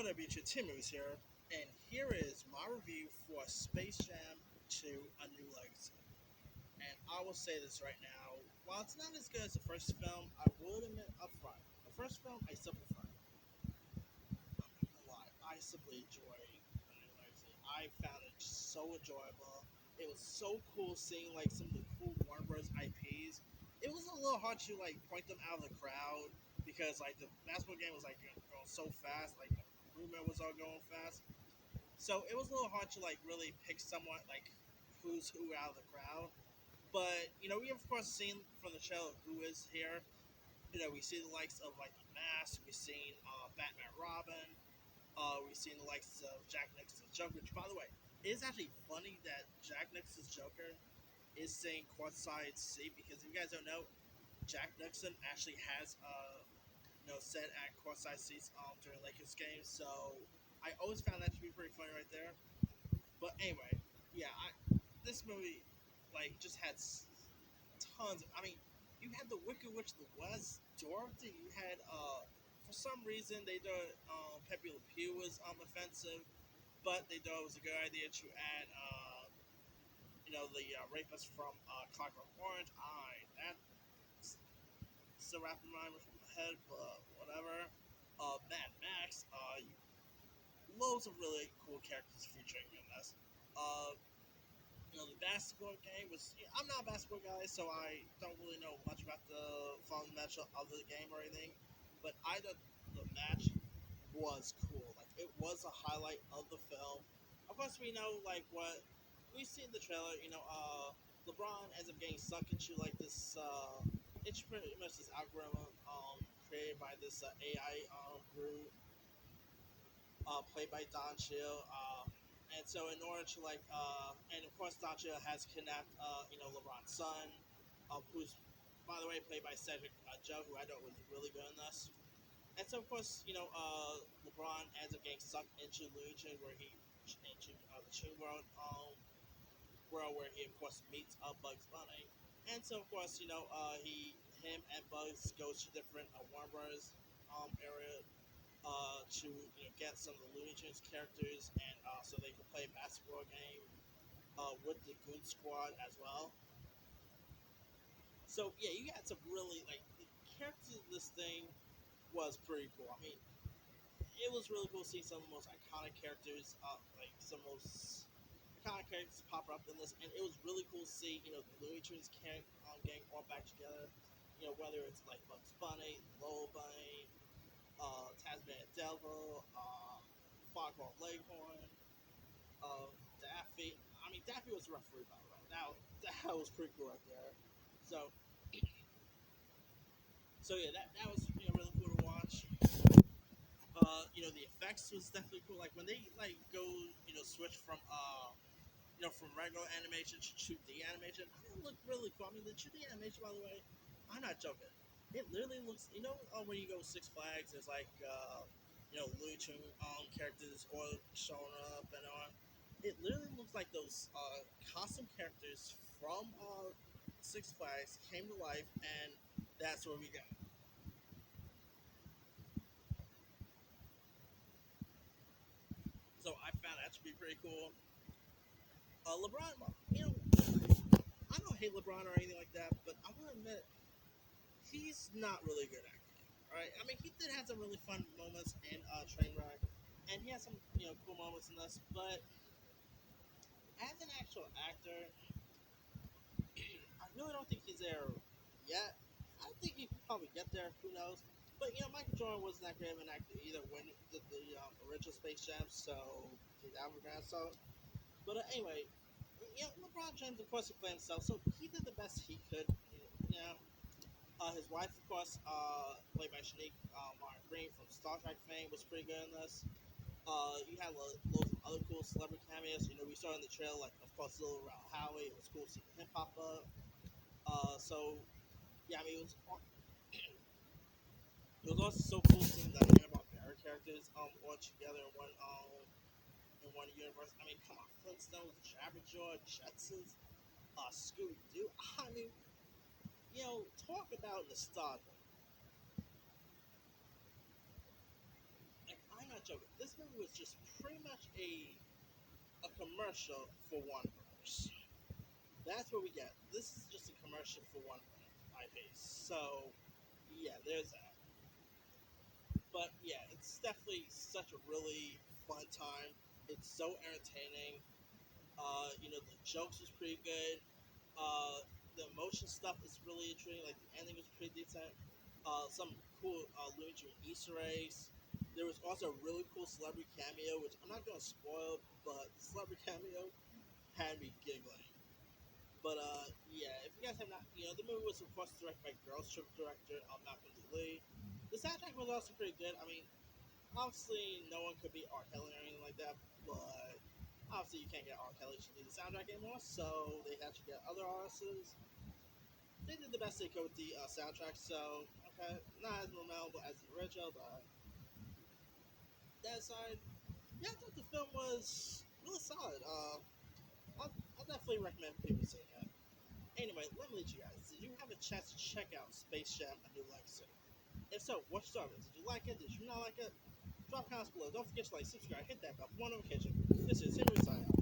What up, YouTube? Timmy's here, and here is my review for Space Jam 2: A New Legacy. And I will say this right now: while it's not as good as the first film, I will admit up front, the first film I still prefer. I'm not gonna lie, I simply enjoyed A New Legacy. I found it so enjoyable. It was so cool seeing like some of the cool Warner Bros. IPs. It was a little hard to like point them out of the crowd because like the basketball game was like going so fast, like the movement was all going fast. So it was a little hard to like really pick someone like who's who out of the crowd. But we have of course seen from the trailer who is here. We see the likes of like the Mask. We've seen Batman, Robin. We've seen the likes of Jack Nicholson's Joker. Which, by the way, it is actually funny that Jack Nicholson's Joker is saying courtside seat because if you guys don't know, Jack Nicholson actually has set at courtside seats during Lakers games. So I always found that to be pretty funny right there. But anyway, yeah, this movie like just had tons. I mean, you had the Wicked Witch of the West, Dorothy. You had for some reason they thought Pepe Le Pew was offensive, but they thought it was a good idea to add the rapist from Clockwork Orange. That still wrapping my mind from the head, but whatever. Mad Max. Loads of really cool characters featuring in this. Uh, the basketball game was. I'm not a basketball guy, so I don't really know much about the fundamental of the game or anything. But I thought the match was cool. Like it was a highlight of the film. Of course, we know like what we see in the trailer. LeBron ends up getting sucked into like this. It's pretty much this algorithm created by this AI group played by Don Cheadle. And so in order to and of course Don Cheadle has kidnapped LeBron's son, who's by the way played by Cedric Joe, who I thought was really good in this. And so of course LeBron ends up getting sucked into Looney Tunes, where he into the Toon World world where he of course meets Bugs Bunny. And so of course him and Bugs goes to different Warner Bros. Area to get some of the Looney Tunes characters, and so they can play a basketball game with the Goon Squad as well. So yeah, you got some really like the characters in this thing was pretty cool. I mean, it was really cool seeing some of the most iconic characters, like some of the most iconic characters pop up in this, and it was really cool to see the Looney Tunes getting all back together. Whether it's like Bugs Bunny, Lola Bunny, Tasmanian Devil, Foghorn Leghorn, Daffy. I mean, Daffy was a referee, by the way. That was pretty cool right there. So, so yeah, that was really cool to watch. The effects was definitely cool. Like when they like go, switch from from regular animation to 2D animation, it looked really cool. I mean, the 2D animation, by the way, I'm not joking. It literally looks, when you go Six Flags, there's like, Looney Tune characters all showing up and on. It literally looks like those costume characters from Six Flags came to life, and that's what we got. So I found that to be pretty cool. LeBron, I don't hate LeBron or anything like that, but I will admit he's not really good at it. Right? I mean, he did have some really fun moments in Trainwreck, and he had some cool moments in this. But as an actual actor, I really don't think he's there yet. I think he could probably get there. Who knows? But Michael Jordan wasn't that great of an actor either when he did the original Space Jam, so did Alvarez. So, but anyway, LeBron James, of course, he played himself, so he did the best he could. His wife, of course, played by Shanique Martin Green from Star Trek fame, was pretty good in this. You had loads of other cool celebrity cameos. We saw in the trailer, like, of course, Little Ralph Howie. It was cool seeing him pop up. So, yeah, I mean, it was also so cool seeing the Hanna-Barbera characters all together in one universe. I mean, come on, Flintstones, Jabberjaw, Jetsons, Scooby Doo. I mean, talk about nostalgia. Like, I'm not joke. This movie was just pretty much a commercial for Warner Brothers. That's what we get. This is just a commercial for Warner Brothers IP. So yeah, there's that. But yeah, it's definitely such a really fun time. It's so entertaining. The jokes was pretty good. The emotion stuff is really intriguing. Like the ending was pretty decent. Some cool Looney Tunes Easter eggs. There was also a really cool celebrity cameo, which I'm not gonna spoil, but the celebrity cameo had me giggling. But yeah, if you guys have not, the movie was of course directed by Girls Trip director Malcolm D. Lee. The soundtrack was also pretty good. I mean, obviously no one could be R. Kelly or anything like that, but obviously you can't get R. Kelly to do the soundtrack anymore, so they had to get other artists. They did the best they could with the soundtrack, so okay, not as memorable as the original, but that aside, yeah, I thought the film was really solid. I'll definitely recommend people seeing it. Anyway, let me lead you guys. Did you have a chance to check out Space Jam: A New Legacy? If so, what you thought of it? Did you like it? Did you not like it? Drop comments below. Don't forget to like, subscribe, hit that bell for more notification. This is Henry signing out.